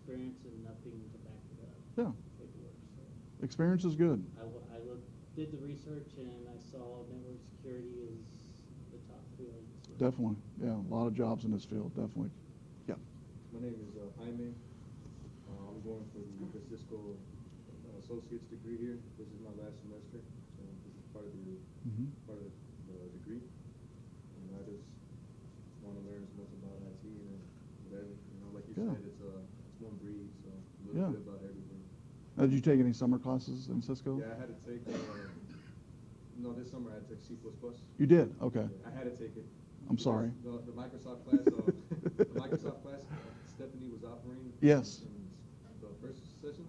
experience and nothing to back it up. Yeah. Paperwork. So Experience is good. did the research and I saw network security is the top field. So. Definitely. Yeah, a lot of jobs in this field, definitely. Yeah. My name is Jaime. I'm going for the Cisco associate's degree here. This is my last semester, so this is part of the degree. And I just want to learn as much about IT and whatever. Like you said, it's one breed, so a little bit about everything. Now, did you take any summer classes in Cisco? Yeah, I had to take. No, this summer I took C++. You did? Okay. I had to take it. I'm sorry. The Microsoft class. The Microsoft class. Stephanie was offering. Yes. In the first session,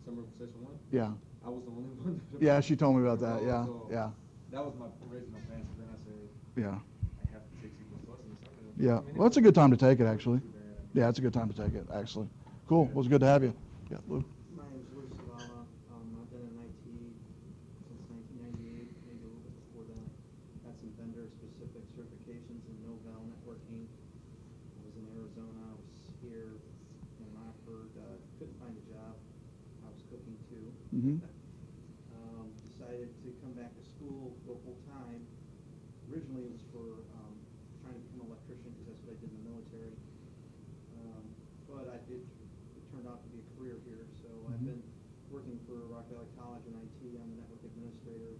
summer session 1. Yeah. I was the only one. Yeah, she told me about that. Yeah, so yeah. That was my original plan. So then I said, yeah. I have to take C++ in the summer. Yeah. Well, it's a good time to take it, actually. Yeah, it's a good time to take it, actually. Cool. Well, it was good to have you. Yeah, Lou. My name is Lou Savama. I've been in IT since 1998, maybe a little bit before that. Had some vendor-specific certifications in Novell networking. I was in Arizona. I was here in Rockford. Couldn't find a job. I was cooking too. Decided to come back to school, go full-time. Originally, it was for trying to become an electrician because that's what I did in the military. But it turned out to be a career here. So I've been working for Rock Valley College in IT. I'm the network administrator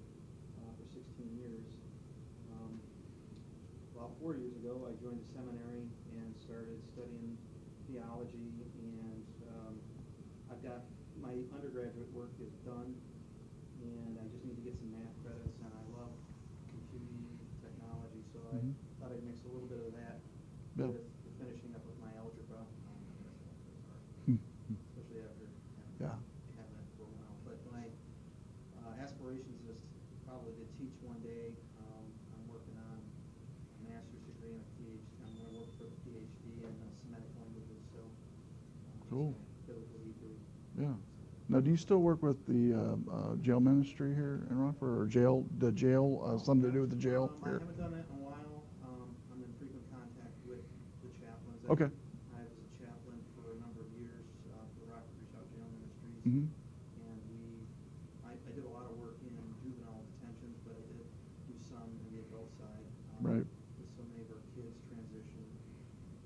for 16 years. About 4 years ago, I joined the seminary and started studying theology. And I've got my undergraduate work is done, and I just need to get some math credits. And I love computing technology, so I thought I'd mix a little bit of that with finishing up with my algebra. Especially after having it for a while. But my aspirations is probably to teach one day. I'm working on a master's degree and a PhD. I'm going to work for the PhD in Semitic languages. So Cool. biblical Hebrew. Yeah. Now, do you still work with the jail ministry here in Rockford, or the jail, something to do with the jail I here? haven't done that in a while. I'm in frequent contact with the chaplains. Okay. I was a chaplain for a number of years for Rockford Reshout Jail Ministries. Mm-hmm. And I did a lot of work in juvenile detentions, but I did do some in the adult side. Right. With so many of our kids transition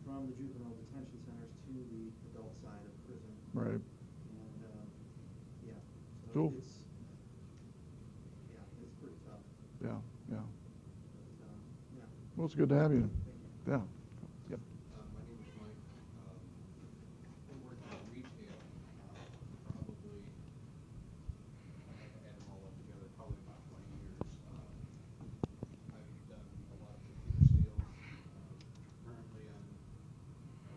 from the juvenile detention centers to the adult side of prison. Right. And yeah, so Cool. it's pretty tough. Yeah, yeah. But, yeah. Well, it's good to have you. Thank you. Yeah. Yep. My name is Mike. I worked in retail, probably, I had to add them all up together, probably about 20 years. I've done a lot of computer sales. Currently, I'm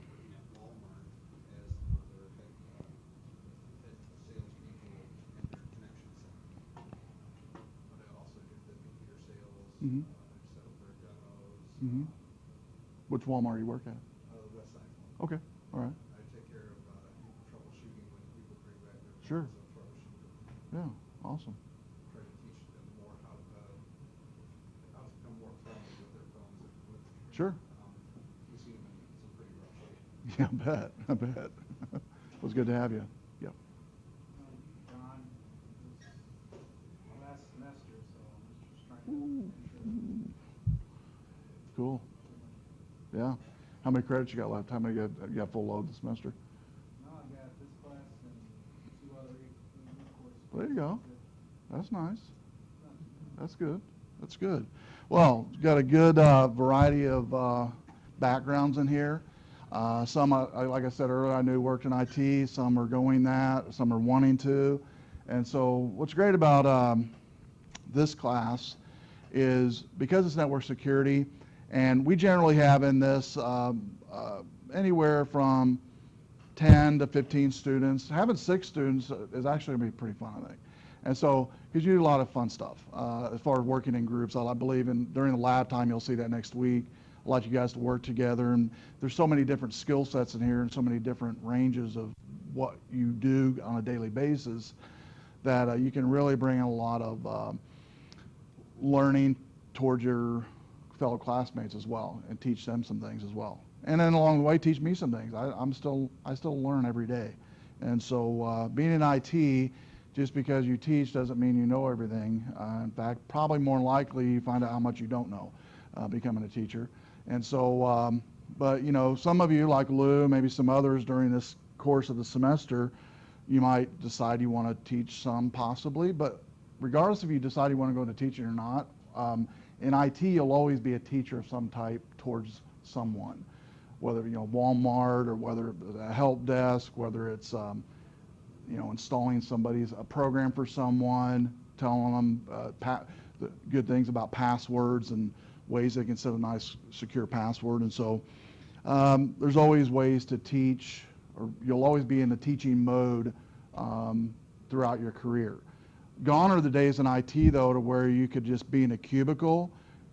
working at Walmart as one of their head salespeople and their connection center. But I also did the computer sales. Mhm. I've set up their demos. Mm-hmm. Which Walmart you work at? The West Side one. Okay. All right. I take care of troubleshooting when people bring back their Sure. phones, so troubleshoot. Yeah. Awesome. Try to teach them more how to become more friendly with their phones. Sure. We see them in some pretty rough shape. Yeah, I bet. I bet. It was good to have you. Yep. John, it's my last semester, so I'm just trying to ensure. Cool. Yeah. How many credits you got left? How many you got full load this semester? No, I got this class and 2 other courses. There you go. That's nice. That's good. That's good. Well, got a good variety of backgrounds in here. Some, like I said earlier, I knew worked in IT. Some are going that. Some are wanting to. And so what's great about this class is because it's network security, and we generally have in this anywhere from 10 to 15 students. Having 6 students is actually going to be pretty fun, I think. And so, because you do a lot of fun stuff as far as working in groups. I believe during the lab time, you'll see that next week. I'd like you guys to work together. And there's so many different skill sets in here and so many different ranges of what you do on a daily basis that you can really bring in a lot of learning towards your fellow classmates as well and teach them some things as well. and then along the way teach me some things. I still learn every day. And so being in IT, just because you teach doesn't mean you know everything. In fact, probably more likely you find out how much you don't know becoming a teacher. And so, but you know, some of you like Lou, maybe some others during this course of the semester, you might decide you want to teach some possibly, but regardless if you decide you want to go into teaching or not, in IT you'll always be a teacher of some type towards someone, whether you know Walmart or whether a help desk, whether it's you know installing somebody's a program for someone, telling them the good things about passwords and ways they can set a nice secure password. And so there's always ways to teach, or you'll always be in the teaching mode throughout your career. Gone are the days in IT though to where you could just be in a cubicle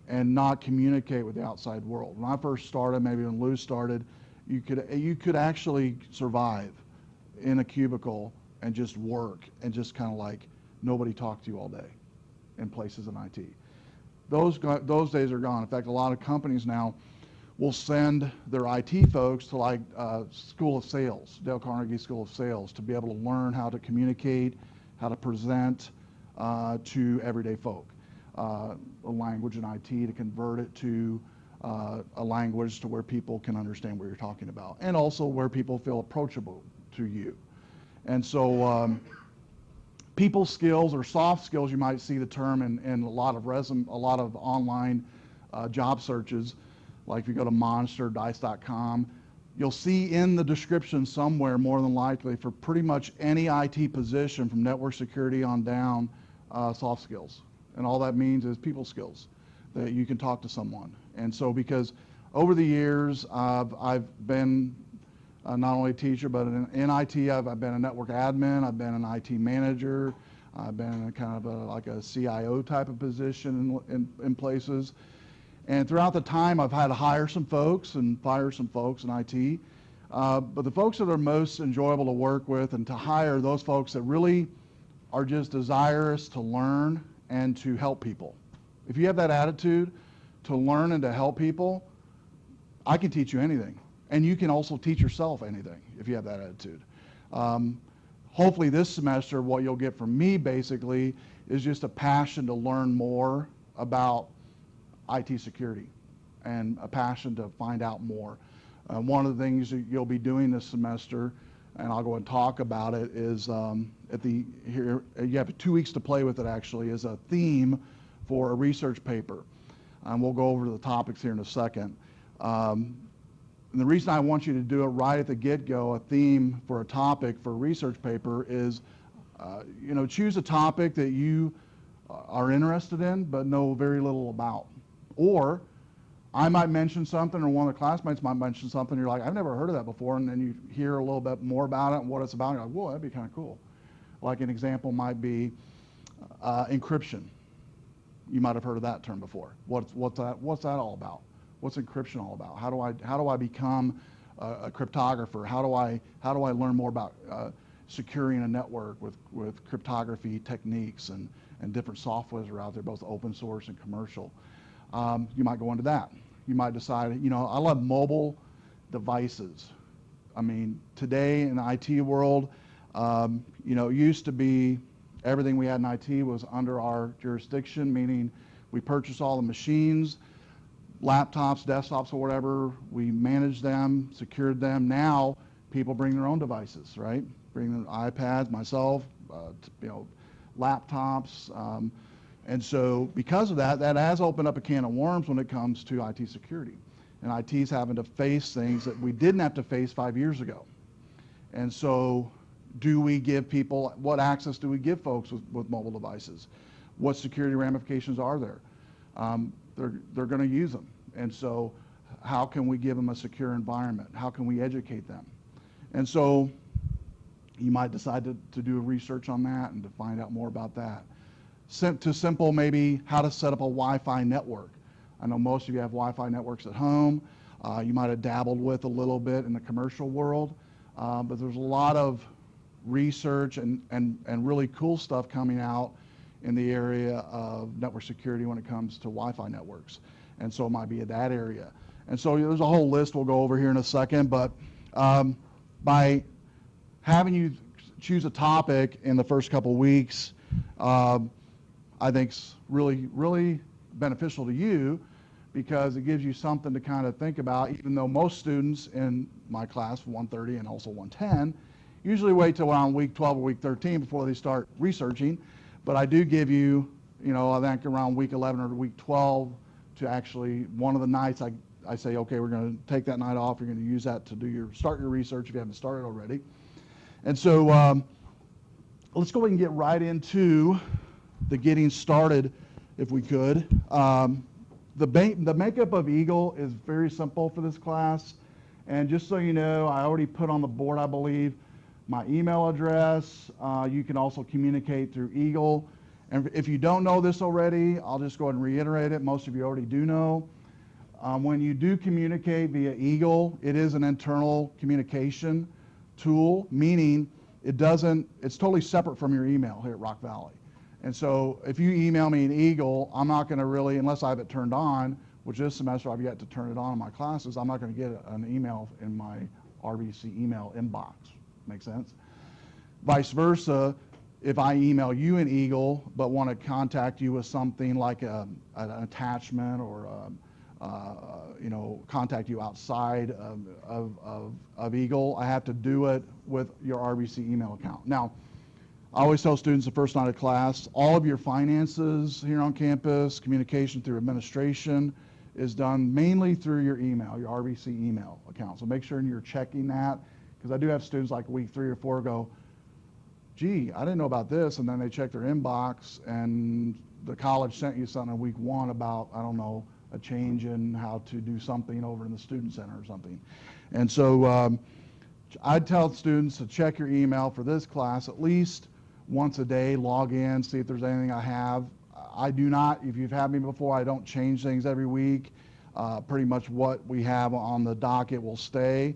and not communicate with the outside world. When I first started, maybe when Lou started, you could actually survive in a cubicle and just work and just kind of like nobody talked to you all day in places in IT. Those days are gone. In fact, a lot of companies now will send their IT folks to like School of Sales, Dale Carnegie School of Sales, to be able to learn how to communicate, how to present to everyday folk. A language in IT to convert it to a language to where people can understand what you're talking about, and also where people feel approachable to you. And so people skills or soft skills, you might see the term in a lot of online job searches. Like if you go to Monster, Dice.com, you'll see in the description somewhere, more than likely, for pretty much any IT position from network security on down, soft skills. And all that means is people skills, that you can talk to someone. And so because over the years, I've been not only a teacher, but in IT, I've been a network admin, I've been an IT manager, I've been in kind of like a CIO type of position in places. And throughout the time, I've had to hire some folks and fire some folks in IT. But the folks that are most enjoyable to work with and to hire, those folks that really are just desirous to learn and to help people. If you have that attitude to learn and to help people, I can teach you anything. And you can also teach yourself anything if you have that attitude. Hopefully this semester, what you'll get from me basically is just a passion to learn more about IT security and a passion to find out more. One of the things that you'll be doing this semester, and I'll go and talk about it, is here you have 2 weeks to play with it actually, is a theme for a research paper. We'll go over the topics here in a second. And the reason I want you to do it right at the get-go, a theme for a topic for a research paper, is choose a topic that you are interested in but know very little about. Or I might mention something, or one of the classmates might mention something, you're like, I've never heard of that before, and then you hear a little bit more about it and what it's about, and you're like, whoa, that'd be kind of cool. Like an example might be encryption. You might have heard of that term before. What's that all about? What's encryption all about? How do I become a cryptographer? How do I learn more about securing a network with cryptography techniques and different softwares are out there, both open source and commercial? You might go into that. You might decide, I love mobile devices. I mean, today in the IT world, it used to be everything we had in IT was under our jurisdiction, meaning we purchased all the machines, laptops, desktops, or whatever. We managed them, secured them. Now people bring their own devices, right? Bring their iPads, myself, laptops. And so because of that has opened up a can of worms when it comes to IT security. And IT's having to face things that we didn't have to face 5 years ago. And so do we give people, what access do we give folks with mobile devices? What security ramifications are there? They're going to use them. And so how can we give them a secure environment? How can we educate them? And so you might decide to do research on that and to find out more about that. To simple, maybe how to set up a Wi-Fi network. I know most of you have Wi-Fi networks at home. You might have dabbled with a little bit in the commercial world, but there's a lot of research and really cool stuff coming out in the area of network security when it comes to Wi-Fi networks. And so it might be in that area. And so there's a whole list we'll go over here in a second, but by having you choose a topic in the first couple weeks, I think is really, really beneficial to you because it gives you something to kind of think about, even though most students in my class, 130 and also 110, usually wait till around week 12 or week 13 before they start researching. But I do give you, I think around week 11 or week 12 to actually, one of the nights I say, okay, we're going to take that night off. You're going to use that to start your research if you haven't started already. And so let's go ahead and get right into the getting started, if we could. The makeup of Eagle is very simple for this class. And just so you know, I already put on the board, I believe, my email address. You can also communicate through Eagle. And if you don't know this already, I'll just go ahead and reiterate it. Most of you already do know. When you do communicate via Eagle, it is an internal communication tool, meaning it's totally separate from your email here at Rock Valley. And so if you email me in Eagle, I'm not going to really, unless I have it turned on, which this semester I've yet to turn it on in my classes, I'm not going to get an email in my RBC email inbox. Make sense? Vice versa, if I email you in Eagle but want to contact you with something like an attachment or contact you outside of Eagle, I have to do it with your RBC email account. Now, I always tell students the first night of class, all of your finances here on campus, communication through administration is done mainly through your email, your RBC email account. So make sure you're checking that, because I do have students like week 3 or 4 go, gee, I didn't know about this, and then they check their inbox and the college sent you something in week 1 about, I don't know, a change in how to do something over in the student center or something. And so I'd tell students to check your email for this class at least once a day, log in, see if there's anything I have. I do not, if you've had me before, I don't change things every week. Pretty much what we have on the docket will stay.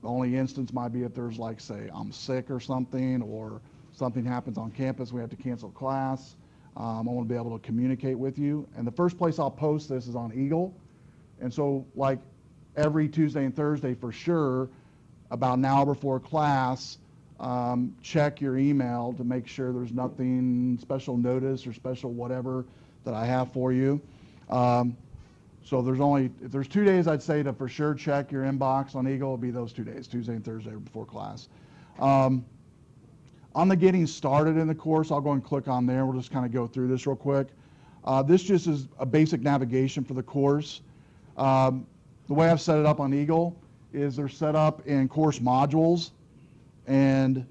The only instance might be if there's, like, say, I'm sick or something, or something happens on campus, we have to cancel class. I want to be able to communicate with you. And the first place I'll post this is on Eagle. And so, like, every Tuesday and Thursday for sure, about an hour before class, check your email to make sure there's nothing special notice or special whatever that I have for you. So if there's 2 days I'd say to for sure check your inbox on Eagle, it'll be those 2 days, Tuesday and Thursday before class. On the getting started in the course, I'll go and click on there. We'll just kind of go through this real quick. This just is a basic navigation for the course. The way I've set it up on Eagle is they're set up in course modules, and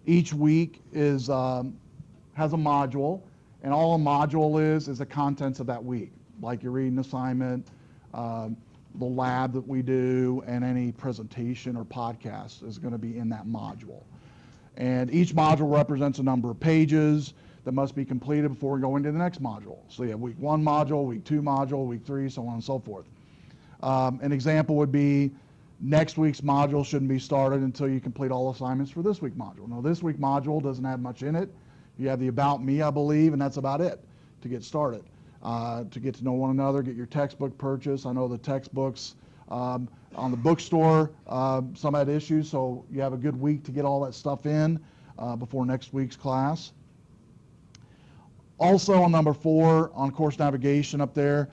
each week has a module, and all a module is the contents of that week, like your reading assignment, the lab that we do, and any presentation or podcast is going to be in that module. And each module represents a number of pages that must be completed before we go into the next module. So you have week 1 module, week 2 module, week 3, so on and so forth. An example would be next week's module shouldn't be started until you complete all assignments for this week's module. Now, this week's module doesn't have much in it. You have the About Me, I believe, and that's about it to get started. To get to know one another, get your textbook purchase. I know the textbooks on the bookstore, some had issues, so you have a good week to get all that stuff in before next week's class. Also on number 4, on course navigation up there,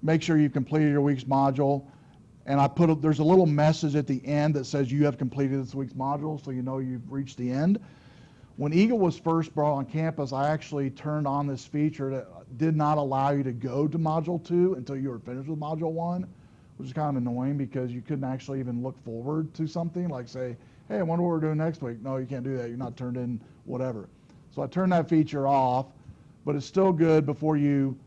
make sure you've completed your week's module. And there's a little message at the end that says you have completed this week's module, so you know you've reached the end. When Eagle was first brought on campus, I actually turned on this feature that did not allow you to go to Module 2 until you were finished with Module 1, which is kind of annoying because you couldn't actually even look forward to something, like say, hey, I wonder what we're doing next week. No, you can't do that. You're not turned in whatever. So I turned that feature off, but it's still good before you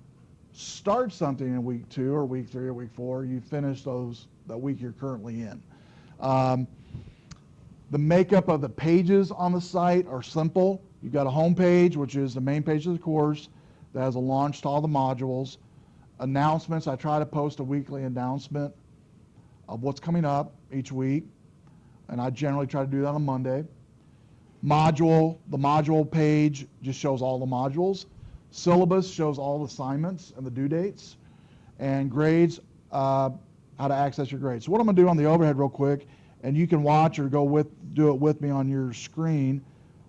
start something in week 2 or week 3 or week 4, you finish that week you're currently in. The makeup of the pages on the site are simple. You've got a home page, which is the main page of the course that has a launch to all the modules. Announcements, I try to post a weekly announcement of what's coming up each week, and I generally try to do that on Monday. The module page just shows all the modules. Syllabus shows all the assignments and the due dates. and grades, how to access your grades. So what I'm going to do on the overhead real quick, and you can watch or do it with me on your screen.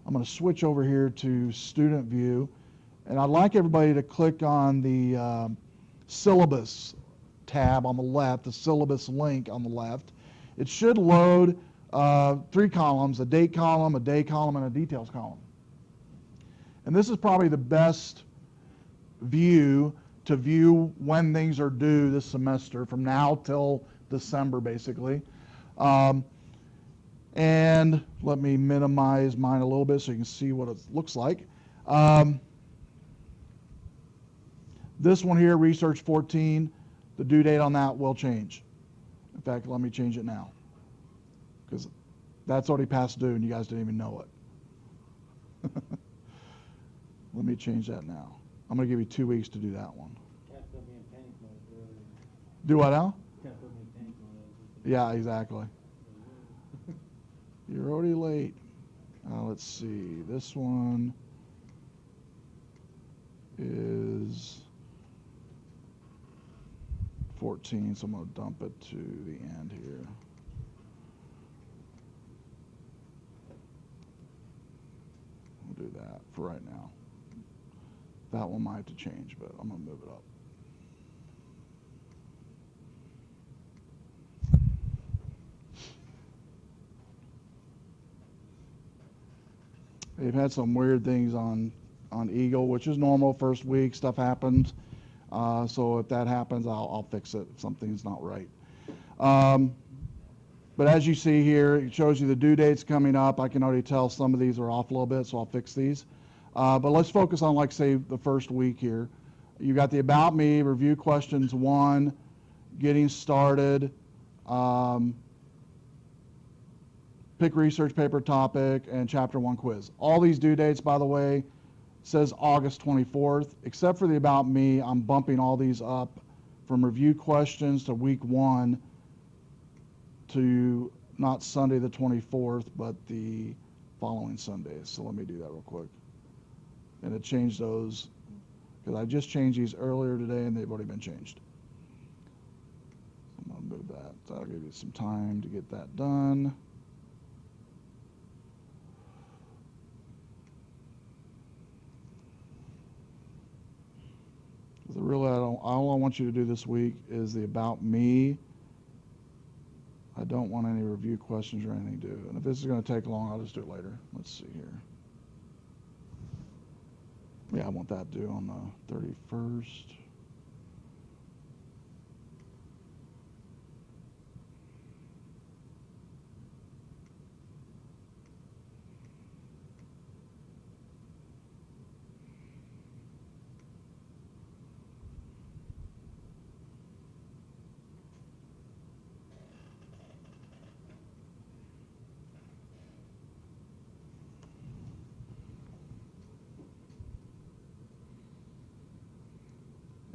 I'm going to switch over here to student view, and I'd like everybody to click on the syllabus tab on the left, the syllabus link on the left. It should load 3 columns, a date column, a day column, and a details column. And this is probably the best view to view when things are due this semester, from now till December, basically. And let me minimize mine a little bit so you can see what it looks like. This one here, Research 14, the due date on that will change. In fact, let me change it now, because that's already past due and you guys didn't even know it. Let me change that now. I'm going to give you 2 weeks to do that one. Can't put me in panic mode earlier. Do what now? Can't put me in panic mode. Yeah, exactly. You're already late. Let's see. This one is 14, so I'm going to dump it to the end here. We'll do that for right now. That one might have to change, but I'm going to move it up. They've had some weird things on Eagle, which is normal. First week, stuff happens. So if that happens, I'll fix it if something's not right. But as you see here, it shows you the due dates coming up. I can already tell some of these are off a little bit, so I'll fix these. But let's focus on, like, say, the first week here. You got the About Me, Review Questions 1, Getting Started, Pick Research Paper Topic, and Chapter 1 Quiz. All these due dates, by the way, says August 24th. Except for the About Me, I'm bumping all these up from Review Questions to week 1 to not Sunday the 24th, but the following Sunday. So let me do that real quick. And it changed those, because I just changed these earlier today and they've already been changed. I'm going to move that. That'll give you some time to get that done. Really, all I want you to do this week is the About Me. I don't want any review questions or anything to do. And if this is going to take long, I'll just do it later. Let's see here. Yeah, I want that due on the 31st.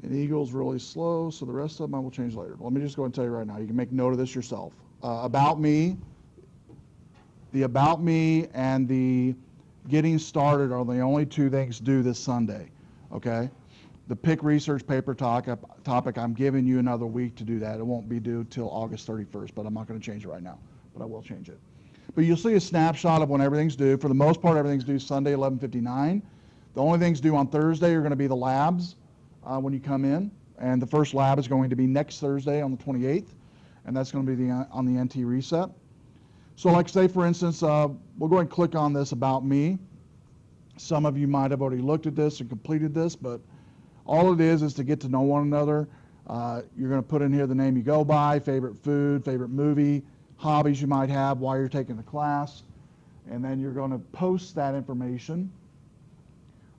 And Eagle's really slow, so the rest of them I will change later. But let me just go and tell you right now. You can make note of this yourself. About Me, the About Me and the Getting Started are the only 2 things due this Sunday, okay? The Pick Research Paper topic, I'm giving you another week to do that. It won't be due till August 31st, but I'm not going to change it right now, but I will change it. But you'll see a snapshot of when everything's due. For the most part, everything's due Sunday, 11:59. The only things due on Thursday are going to be the labs. When you come in, and the first lab is going to be next Thursday on the 28th, and that's going to be on the NT reset. So, like, say for instance, we'll go ahead and click on this About Me. Some of you might have already looked at this and completed this, but all it is to get to know one another. You're going to put in here the name you go by, favorite food, favorite movie, hobbies you might have while you're taking the class, and then you're going to post that information,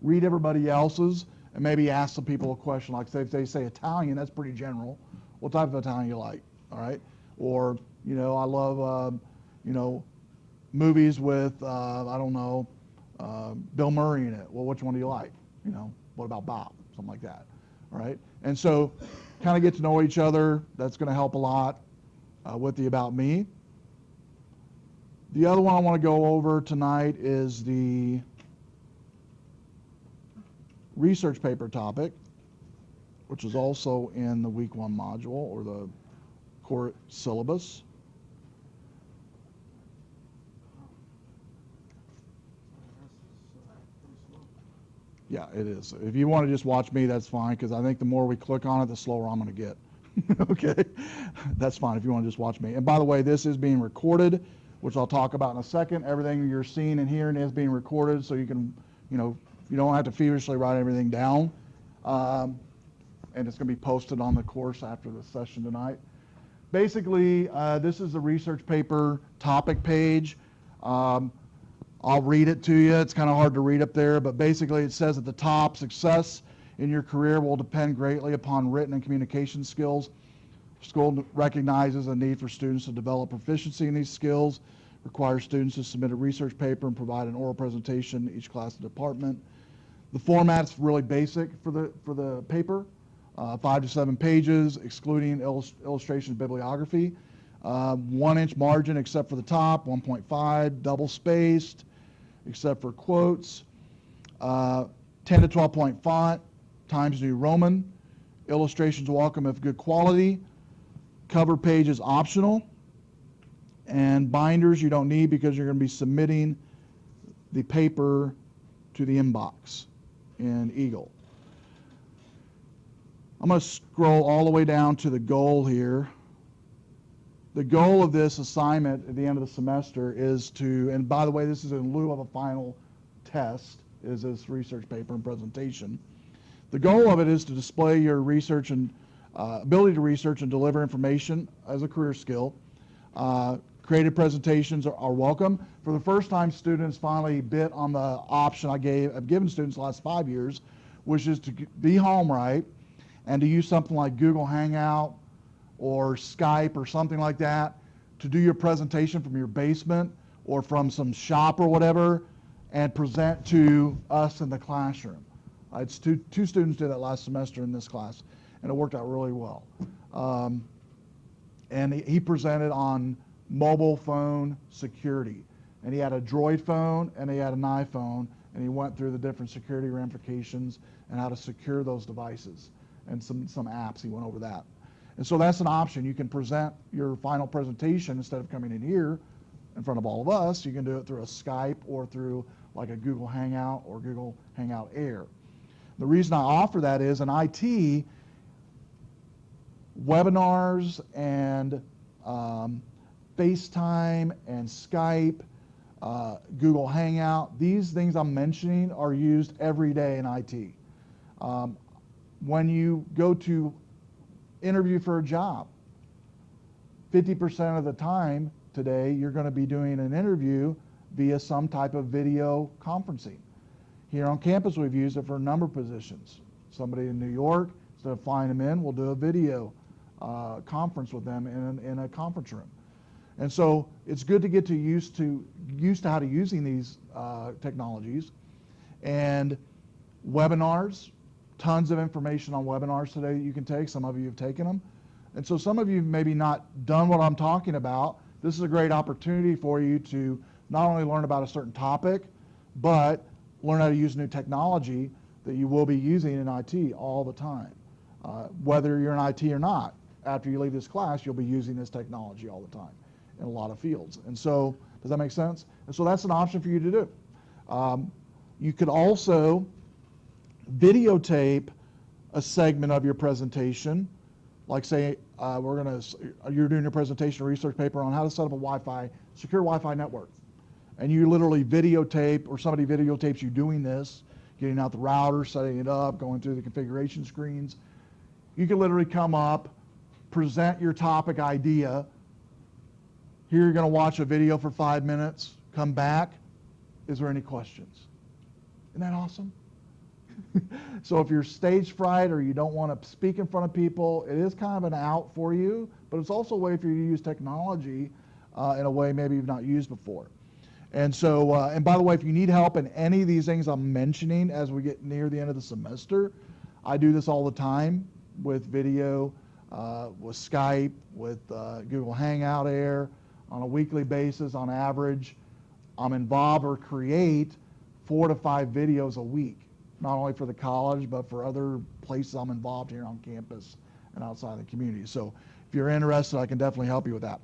read everybody else's, and maybe ask some people a question, like, say, if they say Italian, that's pretty general. What type of Italian you like, all right? Or, I love, movies with, I don't know, Bill Murray in it. Well, which one do you like? What about Bob? Something like that, all right? And so kind of get to know each other. That's going to help a lot with the About Me. The other one I want to go over tonight is the research paper topic. which is also in the week 1 module or the core syllabus. Yeah, it is. If you want to just watch me, that's fine, because I think the more we click on it, the slower I'm going to get. Okay? That's fine if you want to just watch me. And by the way, this is being recorded, which I'll talk about in a second. Everything you're seeing and hearing is being recorded, so you can, you don't have to feverishly write everything down. And it's going to be posted on the course after the session tonight. Basically, this is the research paper topic page. I'll read it to you. It's kind of hard to read up there, but basically it says at the top, success in your career will depend greatly upon written and communication skills. School recognizes a need for students to develop proficiency in these skills, requires students to submit a research paper and provide an oral presentation in each class and department. The format's really basic for the paper, 5 to 7 pages, excluding illustration bibliography. 1-inch margin except for the top, 1.5, double spaced, except for quotes, 10 to 12 point font, Times New Roman, illustrations welcome if good quality, cover page is optional, and binders you don't need because you're going to be submitting the paper to the inbox in Eagle. I'm going to scroll all the way down to the goal here. The goal of this assignment at the end of the semester is to, and by the way, this is in lieu of a final test, is this research paper and presentation. The goal of it is to display your research and ability to research and deliver information as a career skill. Creative presentations are welcome. For the first time, students finally bit on the option I've given students the last 5 years, which is to be home right and to use something like Google Hangout or Skype or something like that to do your presentation from your basement or from some shop or whatever and present to us in the classroom. It's two students did that last semester in this class, and it worked out really well. And he presented on mobile phone security. And he had a Droid phone and he had an iPhone, and he went through the different security ramifications and how to secure those devices and some apps. He went over that. And so that's an option. You can present your final presentation instead of coming in here in front of all of us. You can do it through a Skype or through like a Google Hangout or Google Hangout Air. The reason I offer that is in IT, webinars and FaceTime and Skype, Google Hangout, these things I'm mentioning are used every day in IT. When you go to interview for a job, 50% of the time today you're going to be doing an interview via some type of video conferencing. Here on campus we've used it for a number of positions. Somebody in New York, instead of flying them in, we'll do a video conference with them in a conference room. And so it's good to get used to how to using these technologies. And webinars, tons of information on webinars today that you can take. Some of you have taken them. And so some of you maybe not done what I'm talking about. This is a great opportunity for you to not only learn about a certain topic, but learn how to use new technology that you will be using in IT all the time. Whether you're in IT or not, after you leave this class, you'll be using this technology all the time in a lot of fields. And so, does that make sense? And so that's an option for you to do. You could also videotape a segment of your presentation, like say you're doing your presentation or research paper on how to set up a secure Wi-Fi network. And you literally videotape, or somebody videotapes you doing this, getting out the router, setting it up, going through the configuration screens. You can literally come up, present your topic idea. Here you're going to watch a video for 5 minutes, come back. Is there any questions? Isn't that awesome? So if you're stage fright or you don't want to speak in front of people, it is kind of an out for you, but it's also a way for you to use technology in a way maybe you've not used before. And so, and by the way, if you need help in any of these things I'm mentioning as we get near the end of the semester, I do this all the time with video, with Skype, with Google Hangout Air, on a weekly basis on average. I'm involved or create 4 to 5 videos a week not only for the college, but for other places I'm involved here on campus and outside the community. So if you're interested, I can definitely help you with that.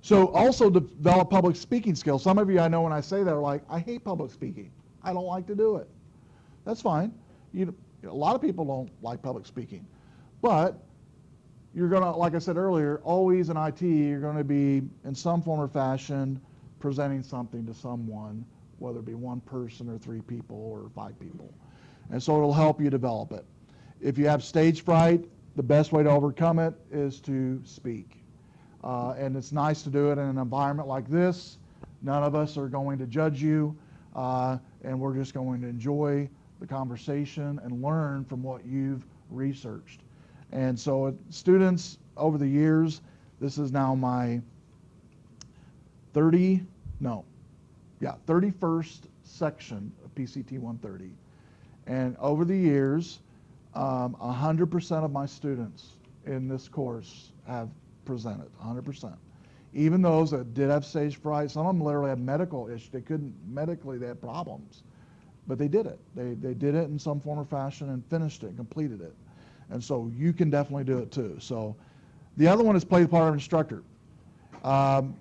So also develop public speaking skills. Some of you I know when I say that are like, I hate public speaking. I don't like to do it. That's fine. A lot of people don't like public speaking. But you're going to, like I said earlier, always in IT, you're going to be in some form or fashion presenting something to someone, whether it be one person or 3 people or 5 people. And so it'll help you develop it. If you have stage fright, the best way to overcome it is to speak. And it's nice to do it in an environment like this. None of us are going to judge you, and we're just going to enjoy the conversation and learn from what you've researched. And so students, over the years, this is now my 31st section of PCT130. And over the years, 100% of my students in this course have presented, 100%. Even those that did have stage fright, some of them literally had medical issues. They couldn't, medically, they had problems. But they did it. They did it in some form or fashion and finished it, completed it. And so you can definitely do it too. So the other one is play the part of instructor.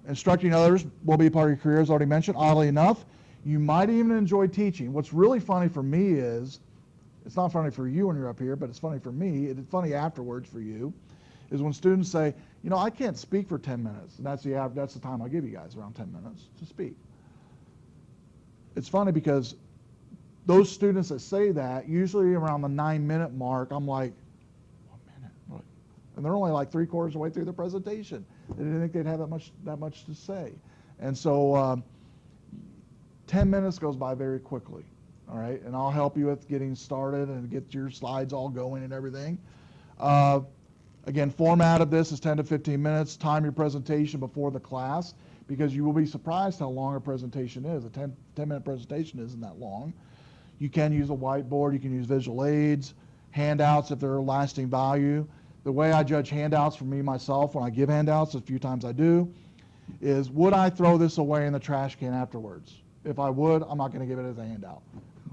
Instructing others will be a part of your career, as already mentioned. Oddly enough, you might even enjoy teaching. What's really funny for me is, it's not funny for you when you're up here, but it's funny for me, it's funny afterwards for you, is when students say, you know, I can't speak for 10 minutes. And that's the time I give you guys, around 10 minutes to speak. It's funny because those students that say that, usually around the 9-minute mark, I'm like, 1 minute? What? And they're only like 3/4 of the way through the presentation. They didn't think they'd have that much to say. And so 10 minutes goes by very quickly, all right? And I'll help you with getting started and get your slides all going and everything. Again, format of this is 10 to 15 minutes. Time your presentation before the class, because you will be surprised how long a presentation is. A 10-minute presentation isn't that long. You can use a whiteboard. You can use visual aids, handouts if they're lasting value. The way I judge handouts for me, myself, when I give handouts, a few times I do, is would I throw this away in the trash can afterwards? If I would, I'm not going to give it as a handout,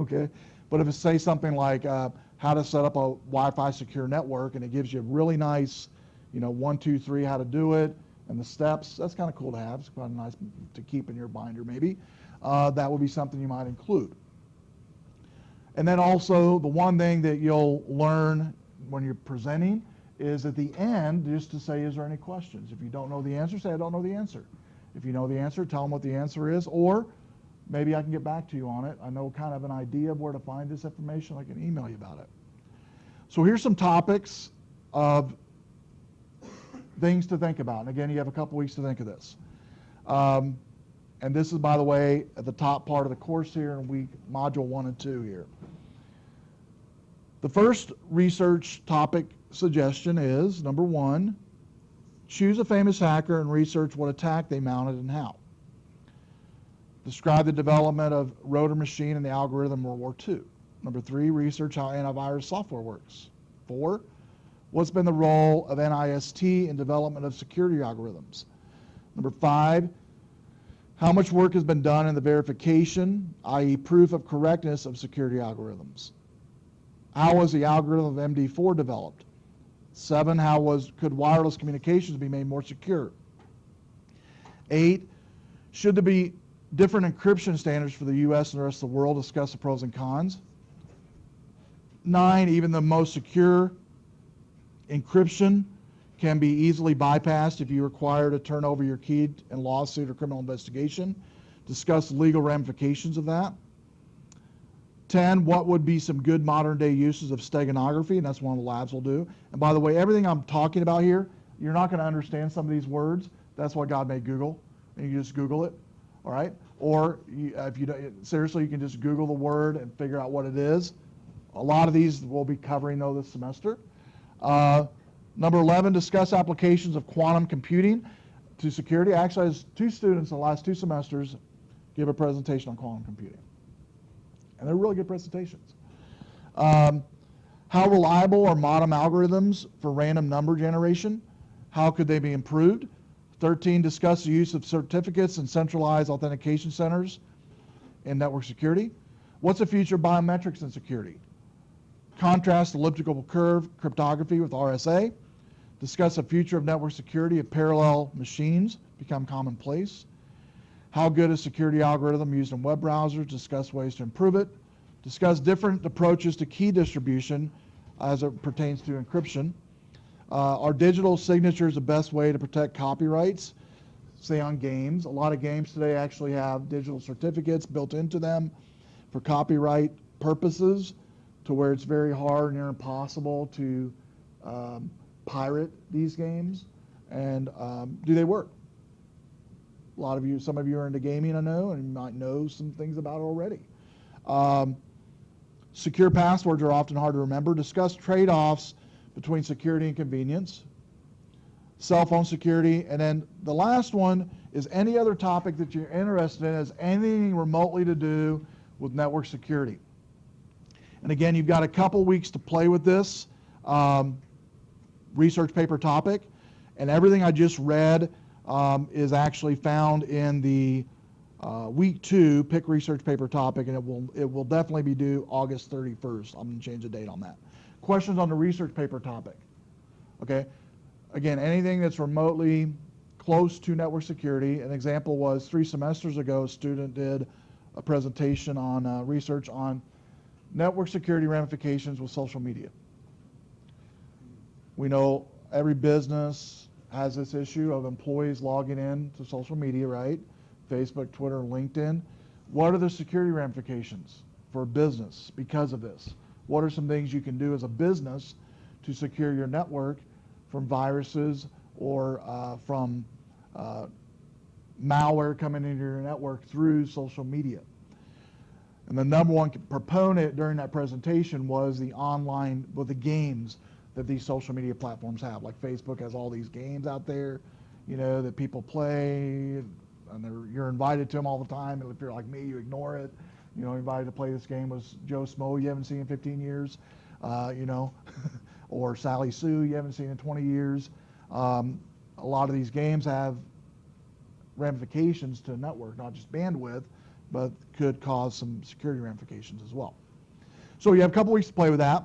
okay? But if it says something like how to set up a Wi-Fi secure network, and it gives you a really nice, 1, 2, 3, how to do it, and the steps, that's kind of cool to have. It's kind of nice to keep in your binder maybe. That would be something you might include. And then also, the one thing that you'll learn when you're presenting is at the end, just to say, is there any questions? If you don't know the answer, say, I don't know the answer. If you know the answer, tell them what the answer is, or maybe I can get back to you on it. I know kind of an idea of where to find this information. I can email you about it. So here's some topics of things to think about. And again, you have a couple weeks to think of this. And this is, by the way, at the top part of the course here in week module 1 and 2 here. The first research topic suggestion is, number 1, choose a famous hacker and research what attack they mounted and how. Describe the development of rotor machine and the algorithm in World War II. Number 3, research how antivirus software works. 4, what's been the role of NIST in development of security algorithms. Number 5, how much work has been done in the verification, i.e. proof of correctness of security algorithms. How was the algorithm of MD4 developed? 7, could wireless communications be made more secure? 8, should there be different encryption standards for the U.S. and the rest of the world? Discuss the pros and cons. 9, even the most secure encryption can be easily bypassed if you require to turn over your key in lawsuit or criminal investigation. Discuss legal ramifications of that. 10, what would be some good modern day uses of steganography? And that's one of the labs will do. And by the way, everything I'm talking about here, you're not going to understand some of these words. That's why God made Google. And you just Google it, all right? Or if you don't, seriously, you can just Google the word and figure out what it is. A lot of these we'll be covering though this semester. Number 11, discuss applications of quantum computing to security. Actually, I had 2 students in the last 2 semesters give a presentation on quantum computing. And they're really good presentations. How reliable are modern algorithms for random number generation? How could they be improved? 13, discuss the use of certificates and centralized authentication centers in network security. What's the future of biometrics in security? contrast elliptical curve cryptography with RSA, discuss the future of network security if parallel machines become commonplace, how good is security algorithm used in web browsers, discuss ways to improve it, discuss different approaches to key distribution as it pertains to encryption. Are digital signatures the best way to protect copyrights, say on games? A lot of games today actually have digital certificates built into them for copyright purposes, to where it's very hard and near impossible to pirate these games. And do they work? A lot of you, some of you are into gaming, I know, and you might know some things about it already. Secure passwords are often hard to remember. Discuss trade-offs between security and convenience. Cell phone security. And then the last one is any other topic that you're interested in has anything remotely to do with network security. And again, you've got a couple weeks to play with this research paper topic. And everything I just read is actually found in the week 2 pick research paper topic, and it will definitely be due August 31st. I'm going to change the date on that. Questions on the research paper topic. Okay. Again, anything that's remotely close to network security. An example was 3 semesters ago, a student did a presentation on research on network security ramifications with social media. We know every business has this issue of employees logging in to social media, right? Facebook, Twitter, LinkedIn. What are the security ramifications for a business because of this? What are some things you can do as a business to secure your network from viruses or from malware coming into your network through social media? And the number one proponent during that presentation was the games that these social media platforms have. Like Facebook has all these games out there, that people play, and you're invited to them all the time. And if you're like me, you ignore it. Invited to play this game was Joe Smo you haven't seen in 15 years, or Sally Sue you haven't seen in 20 years. A lot of these games have ramifications to the network, not just bandwidth, but could cause some security ramifications as well. So you have a couple weeks to play with that.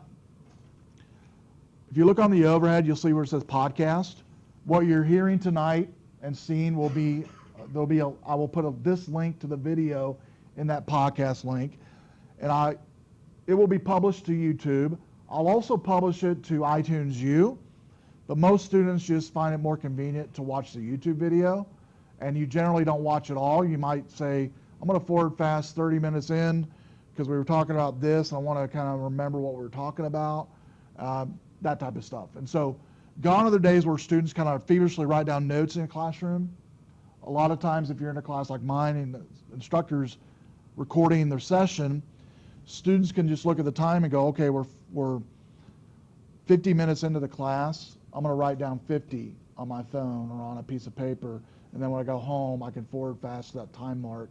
If you look on the overhead, you'll see where it says podcast. What you're hearing tonight and seeing will be, I will put this link to the video in that podcast link, and it will be published to YouTube. I'll also publish it to iTunes U, but most students just find it more convenient to watch the YouTube video, and you generally don't watch it all. You might say, I'm going to forward fast 30 minutes in because we were talking about this, and I want to kind of remember what we were talking about, that type of stuff. And so gone are the days where students kind of feverishly write down notes in a classroom. A lot of times if you're in a class like mine and the instructor's recording their session, students can just look at the time and go, okay, we're 50 minutes into the class. I'm going to write down 50 on my phone or on a piece of paper, and then when I go home, I can forward fast to that time mark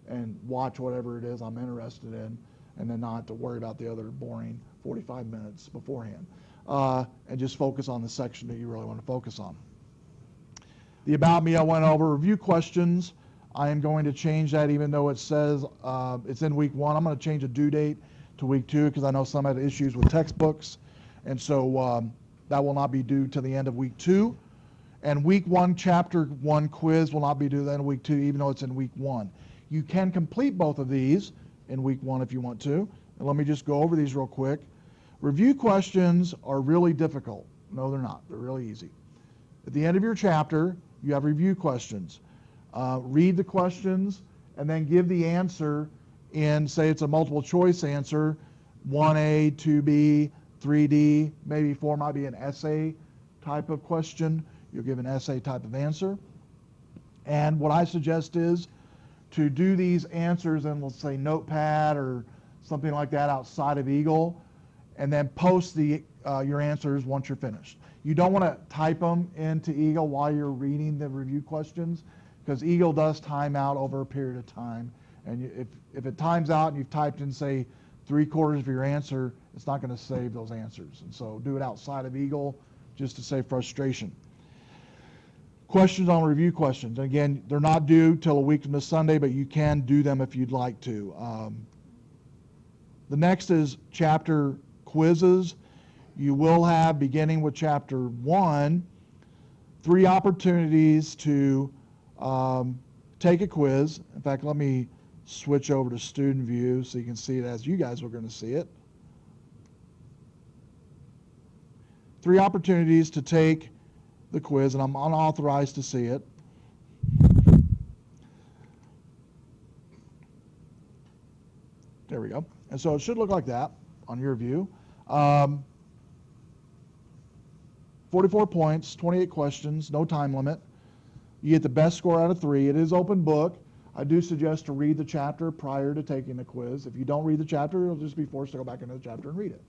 and watch whatever it is I'm interested in, and then not have to worry about the other boring 45 minutes beforehand, and just focus on the section that you really want to focus on. The About Me I went over. Review questions. I am going to change that, even though it says it's in week 1. I'm going to change the due date to week 2 because I know some had issues with textbooks, and so that will not be due to the end of week 2. And week 1, chapter 1 quiz will not be due then week 2, even though it's in week 1. You can complete both of these in week 1 if you want to. And let me just go over these real quick. Review questions are really difficult. No, they're not. They're really easy. At the end of your chapter, you have review questions. Read the questions and then give the answer in, say it's a multiple choice answer, 1A, 2B, 3D, maybe 4 might be an essay type of question. You'll give an essay type of answer. And what I suggest is to do these answers in, let's say, Notepad or something like that outside of Eagle, and then post your answers once you're finished. You don't want to type them into Eagle while you're reading the review questions, because Eagle does time out over a period of time. And if it times out and you've typed in, say, 3/4 of your answer, it's not going to save those answers. And so do it outside of Eagle just to save frustration. Questions on review questions. And again, they're not due till a week from this Sunday, but you can do them if you'd like to. The next is chapter quizzes. You will have, beginning with chapter 1, 3 opportunities to take a quiz. In fact, let me switch over to student view so you can see it as you guys are going to see it. 3 opportunities to take the quiz, and I'm unauthorized to see it. There we go. And so it should look like that on your view. 44 points, 28 questions, no time limit. You get the best score out of 3. It is open book. I do suggest to read the chapter prior to taking the quiz. If you don't read the chapter, you'll just be forced to go back into the chapter and read it.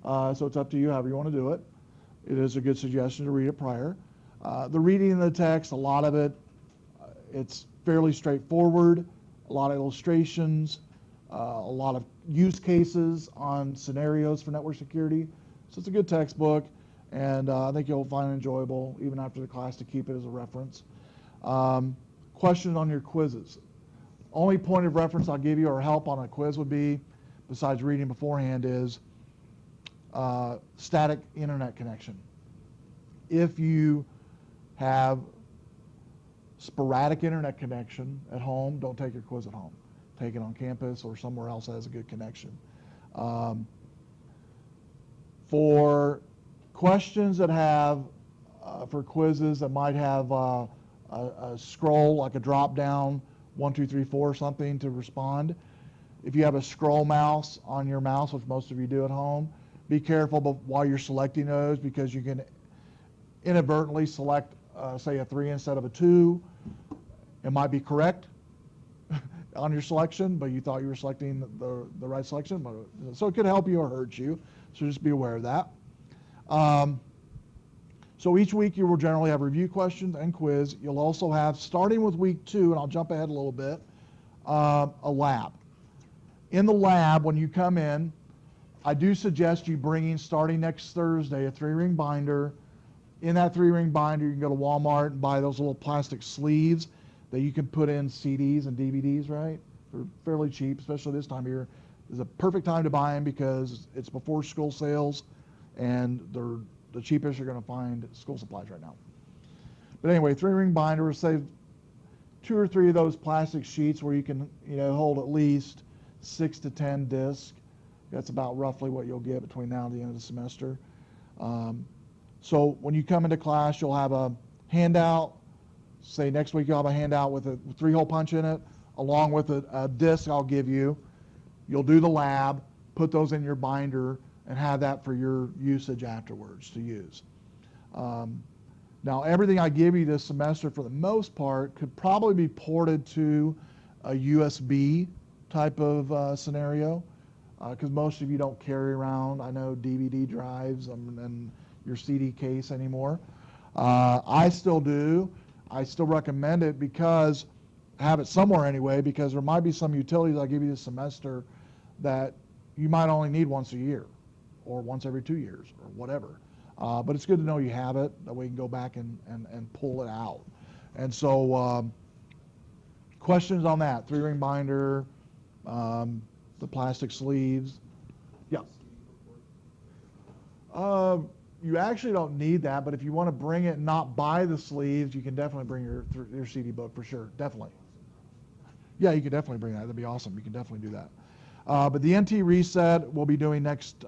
So it's up to you however you want to do it. It is a good suggestion to read it prior. The reading of the text, a lot of it, it's fairly straightforward, a lot of illustrations, a lot of use cases on scenarios for network security. So it's a good textbook, and I think you'll find it enjoyable, even after the class, to keep it as a reference. Questions on your quizzes. Only point of reference I'll give you or help on a quiz would be, besides reading beforehand, is static internet connection. If you have sporadic internet connection at home, don't take your quiz at home. Take it on campus or somewhere else that has a good connection. For questions that have, for quizzes that might have a scroll, like a drop down, 1, 2, 3, 4 or something to respond. If you have a scroll mouse on your mouse, which most of you do at home, be careful while you're selecting those, because you can inadvertently select, say, a 3 instead of a 2. It might be correct on your selection, but you thought you were selecting the right selection. So it could help you or hurt you, so just be aware of that. So each week you will generally have review questions and quiz. You'll also have, starting with week 2, and I'll jump ahead a little bit, a lab. In the lab, when you come in, I do suggest you bringing, starting next Thursday, a 3-ring binder. In that 3-ring binder, you can go to Walmart and buy those little plastic sleeves that you can put in CDs and DVDs, right? They're fairly cheap, especially this time of year. It's a perfect time to buy them because it's before school sales, and they're the cheapest you're going to find school supplies right now. But anyway, 3-ring binder will save 2 or 3 of those plastic sheets where you can, hold at least 6 to 10 discs. That's about roughly what you'll get between now and the end of the semester. So when you come into class, you'll have a handout. Say next week you'll have a handout with a 3-hole punch in it, along with a disc I'll give you. You'll do the lab, put those in your binder, and have that for your usage afterwards to use. Now, everything I give you this semester, for the most part, could probably be ported to a USB type of scenario, because most of you don't carry around, I know, DVD drives and your CD case anymore. I still do. I still recommend it because, have it somewhere anyway, because there might be some utilities I give you this semester that you might only need once a year or once every 2 years or whatever. But it's good to know you have it, that way you can go back and pull it out. And so questions on that, 3-ring binder, the plastic sleeves. Yeah. You actually don't need that, but if you want to bring it and not buy the sleeves, you can definitely bring your CD book for sure, definitely. Yeah, you could definitely bring that. That'd be awesome. You can definitely do that. But the NT reset we'll be doing next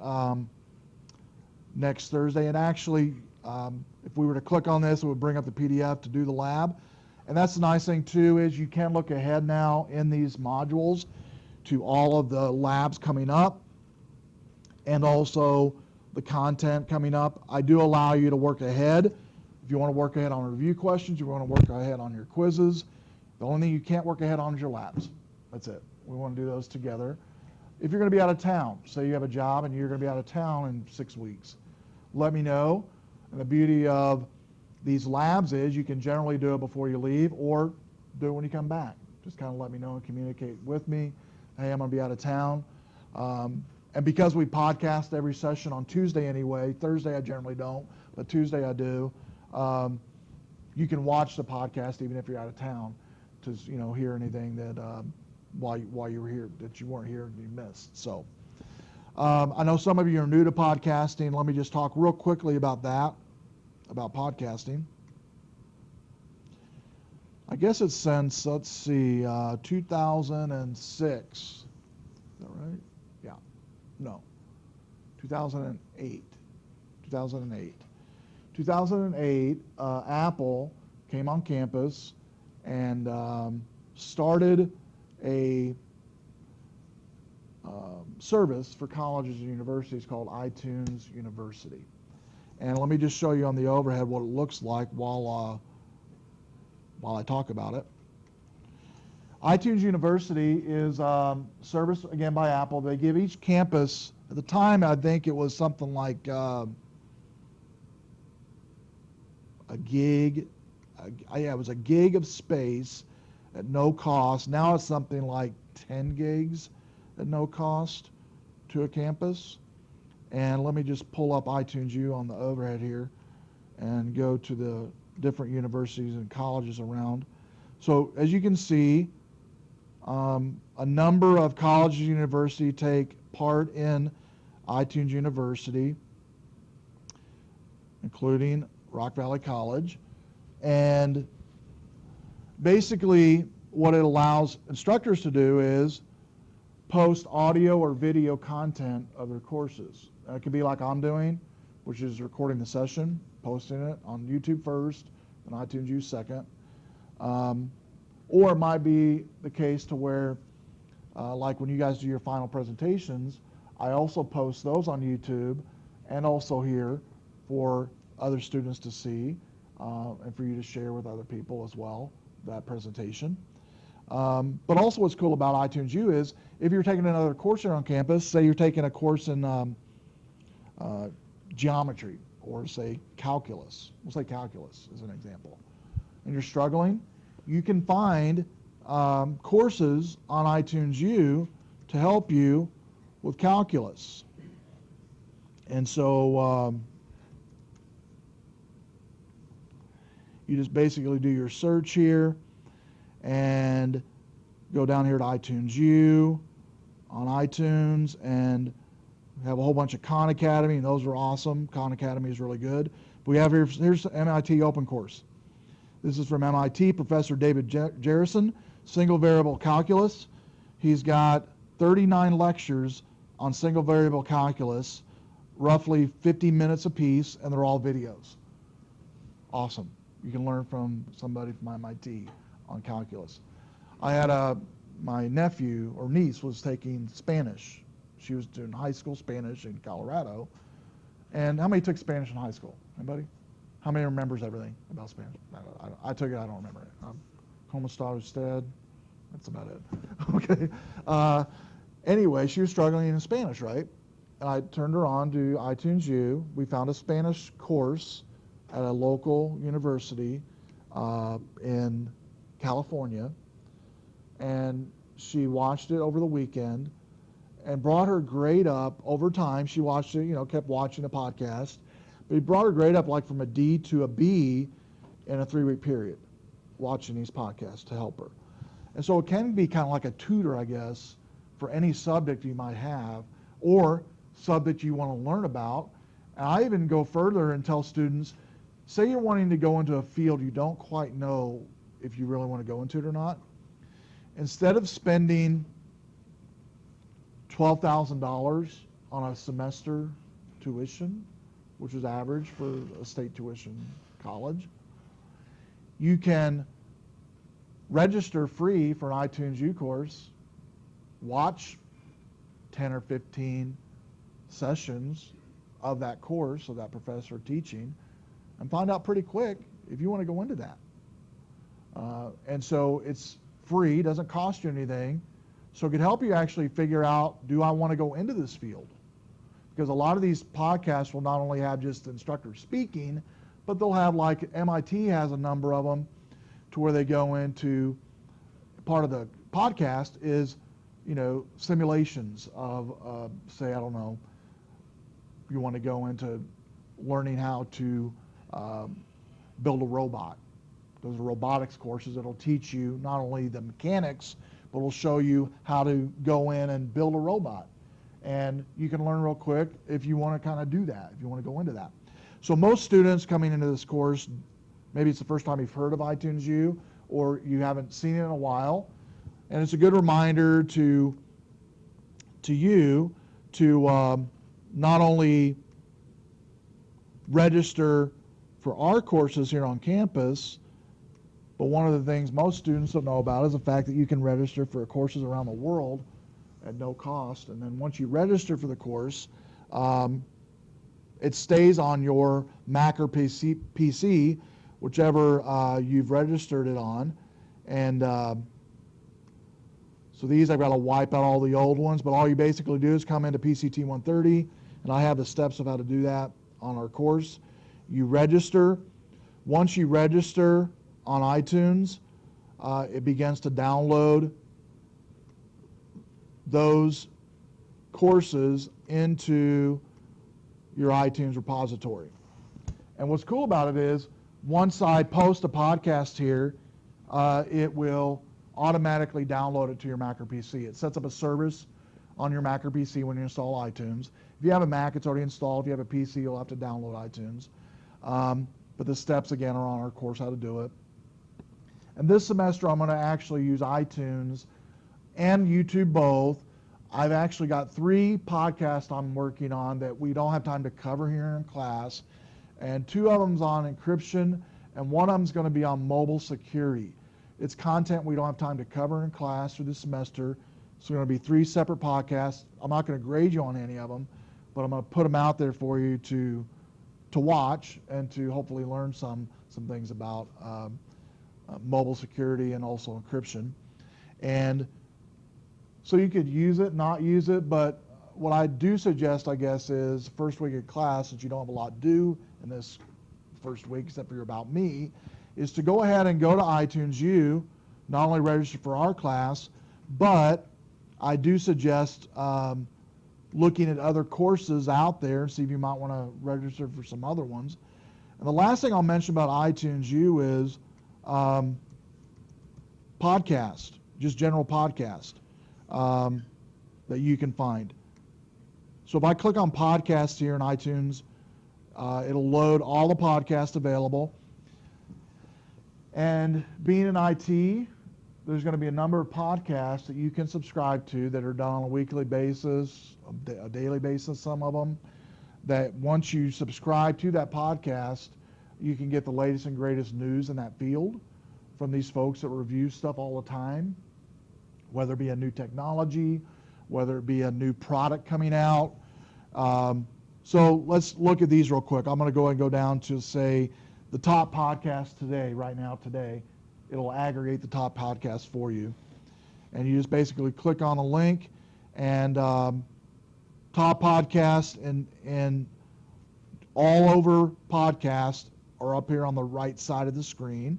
Thursday. And actually, if we were to click on this, it would bring up the PDF to do the lab. And that's the nice thing too, is you can look ahead now in these modules to all of the labs coming up and also the content coming up. I do allow you to work ahead. If you want to work ahead on review questions, you want to work ahead on your quizzes. The only thing you can't work ahead on is your labs. That's it. We want to do those together. If you're going to be out of town, say you have a job and you're going to be out of town in 6 weeks, let me know. And the beauty of these labs is you can generally do it before you leave or do it when you come back. Just kind of let me know and communicate with me. Hey, I'm going to be out of town. And because we podcast every session on Tuesday anyway, Thursday I generally don't, but Tuesday I do, you can watch the podcast even if you're out of town to hear anything that while you were here that you weren't here and you missed. So I know some of you are new to podcasting. Let me just talk real quickly about that, about podcasting. I guess it's since, let's see, 2006. Is that right? Yeah. No. 2008. 2008. 2008, Apple came on campus and started a service for colleges and universities called iTunes University. And let me just show you on the overhead what it looks like while I talk about it. iTunes University is service, again, by Apple. They give each campus, at the time, I think it was something like a gig. Yeah, it was a gig of space at no cost. Now it's something like 10 gigs at no cost to a campus. And let me just pull up iTunes U on the overhead here and go to the different universities and colleges around. So as you can see, a number of colleges and universities take part in iTunes University, including Rock Valley College. And basically what it allows instructors to do is post audio or video content of their courses. It could be like I'm doing, which is recording the session, posting it on YouTube first, and iTunes U second. Or it might be the case to where, like when you guys do your final presentations, I also post those on YouTube and also here for other students to see and for you to share with other people as well, that presentation. But also what's cool about iTunes U is if you're taking another course here on campus, say you're taking a course in geometry or say calculus. We'll say calculus as an example. And you're struggling, you can find courses on iTunes U to help you with calculus. And so you just basically do your search here and go down here to iTunes U on iTunes and have a whole bunch of Khan Academy, and those are awesome. Khan Academy is really good. But we have here's MIT Open Course. This is from MIT, Professor David Jerrison, single variable calculus. He's got 39 lectures on single variable calculus, roughly 50 minutes apiece, and they're all videos. Awesome. You can learn from somebody from MIT on calculus. I had my nephew or niece was taking Spanish. She was doing high school Spanish in Colorado. And how many took Spanish in high school? Anybody? How many remembers everything about Spanish? I took it, I don't remember it. Como está usted? That's about it. Okay. Anyway, she was struggling in Spanish, right? And I turned her on to iTunes U. We found a Spanish course at a local university in California. And she watched it over the weekend and brought her grade up over time. She watched it, kept watching the podcast. But he brought her grade up like from a D to a B in a 3-week period, watching these podcasts to help her. And so it can be kind of like a tutor, I guess, for any subject you might have or subject you want to learn about. And I even go further and tell students, say you're wanting to go into a field you don't quite know if you really want to go into it or not. Instead of spending $12,000 on a semester tuition, which is average for a state tuition college, you can register free for an iTunes U course, watch 10 or 15 sessions of that course, of that professor teaching, and find out pretty quick if you want to go into that. And so it's free, doesn't cost you anything, so it could help you actually figure out, do I want to go into this field? Because a lot of these podcasts will not only have just instructors speaking, but they'll have, like MIT has a number of them, to where they go into, part of the podcast is, simulations of, say, I don't know, you want to go into learning how to build a robot. Those are robotics courses that'll teach you not only the mechanics, but will show you how to go in and build a robot. And you can learn real quick if you want to kind of do that, if you want to go into that. So most students coming into this course, maybe it's the first time you've heard of iTunes U, or you haven't seen it in a while. And it's a good reminder to you to not only register for our courses here on campus, but one of the things most students don't know about is the fact that you can register for courses around the world at no cost. And then once you register for the course, it stays on your Mac or PC, whichever you've registered it on. And so these, I've got to wipe out all the old ones, but all you basically do is come into PCT130, and I have the steps of how to do that on our course. You register. Once you register on iTunes, it begins to download those courses into your iTunes repository. And what's cool about it is, once I post a podcast here, it will automatically download it to your Mac or PC. It sets up a service on your Mac or PC when you install iTunes. If you have a Mac, it's already installed. If you have a PC, you'll have to download iTunes. But the steps, again, are on our course, how to do it. And this semester, I'm going to actually use iTunes and YouTube both. I've actually got 3 podcasts I'm working on that we don't have time to cover here in class. And 2 of them's on encryption, and 1 of them's going to be on mobile security. It's content we don't have time to cover in class for this semester. So going to be 3 separate podcasts. I'm not going to grade you on any of them, but I'm going to put them out there for you to watch and to hopefully learn some things about mobile security and also encryption. And so you could use it, not use it, but what I do suggest, I guess, is first week of class, since you don't have a lot to do in this first week except for your About Me, is to go ahead and go to iTunes U, not only register for our class, but I do suggest looking at other courses out there and see if you might want to register for some other ones. And the last thing I'll mention about iTunes U is podcast, just general podcast that you can find. So if I click on podcasts here in iTunes, it'll load all the podcasts available. And being in IT, there's going to be a number of podcasts that you can subscribe to that are done on a weekly basis, a daily basis, some of them, that once you subscribe to that podcast, you can get the latest and greatest news in that field from these folks that review stuff all the time, whether it be a new technology, whether it be a new product coming out. So let's look at these real quick. I'm going to go and go down to, say, the top podcast today, right now, today. It'll aggregate the top podcasts for you. And you just basically click on a link, and top podcasts and all over podcasts are up here on the right side of the screen.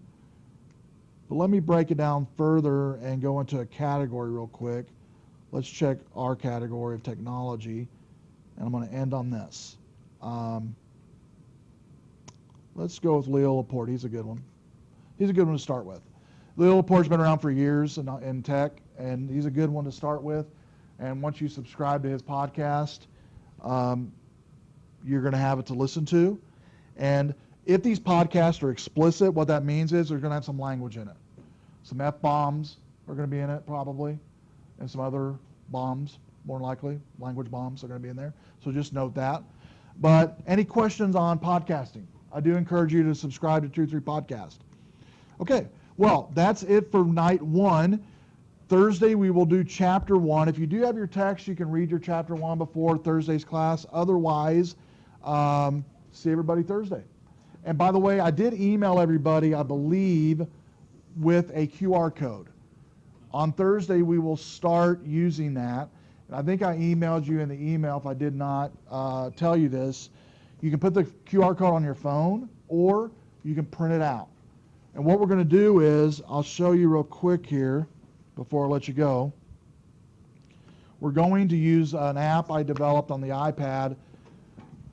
But let me break it down further and go into a category real quick. Let's check our category of technology, and I'm going to end on this. Let's go with Leo Laporte. He's a good one. He's a good one to start with. Leo Laporte's been around for years in tech, and he's a good one to start with. And once you subscribe to his podcast, you're going to have it to listen to. And if these podcasts are explicit, what that means is they're going to have some language in it. Some F-bombs are going to be in it probably, and some other bombs, more than likely. Language bombs are going to be in there. So just note that. But any questions on podcasting? I do encourage you to subscribe to 2-3 Podcast. Okay, well, that's it for night 1. Thursday, we will do chapter 1. If you do have your text, you can read your chapter 1 before Thursday's class. Otherwise, see everybody Thursday. And by the way, I did email everybody, I believe, with a QR code. On Thursday, we will start using that. And I think I emailed you in the email, if I did not tell you this. You can put the QR code on your phone, or you can print it out. And what we're going to do is, I'll show you real quick here before I let you go. We're going to use an app I developed on the iPad.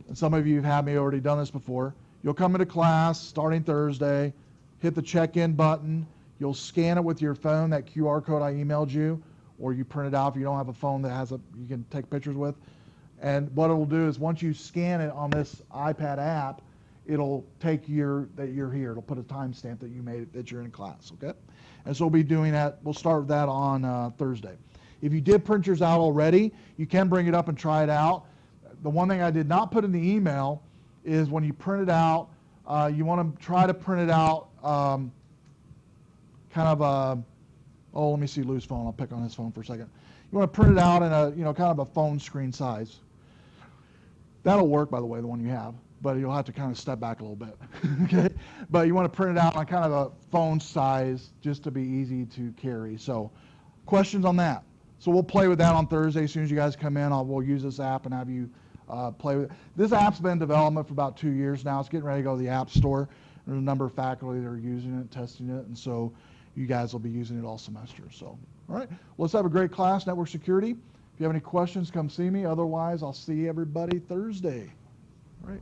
And some of you have already done this before. You'll come into class starting Thursday, hit the check-in button. You'll scan it with your phone, that QR code I emailed you. or you print it out if you don't have a phone that has you can take pictures with. And what it will do is once you scan it on this iPad app, it'll take that you're here. It'll put a timestamp that you made that you're in class, okay? And so we'll be doing that. We'll start with that on Thursday. If you did print yours out already, you can bring it up and try it out. The one thing I did not put in the email is when you print it out, you want to try to print it out kind of a, oh, let me see Lou's phone. I'll pick on his phone for a second. You want to print it out in a, kind of a phone screen size. That'll work, by the way, the one you have, but you'll have to kind of step back a little bit, okay? But you want to print it out on kind of a phone size just to be easy to carry. So questions on that? So we'll play with that on Thursday. As soon as you guys come in, we'll use this app and have you play with it. This app's been in development for about 2 years now. It's getting ready to go to the App Store. There's a number of faculty that are using it, testing it, and so you guys will be using it all semester. So, all right, let's have a great class, network security. If you have any questions, come see me. Otherwise, I'll see everybody Thursday. All right,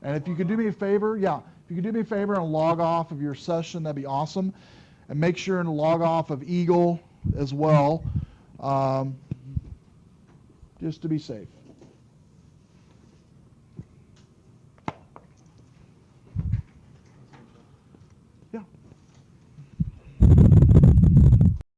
and if you could do me a favor, if you could do me a favor and log off of your session, that'd be awesome. And make sure and log off of Eagle as well, just to be safe.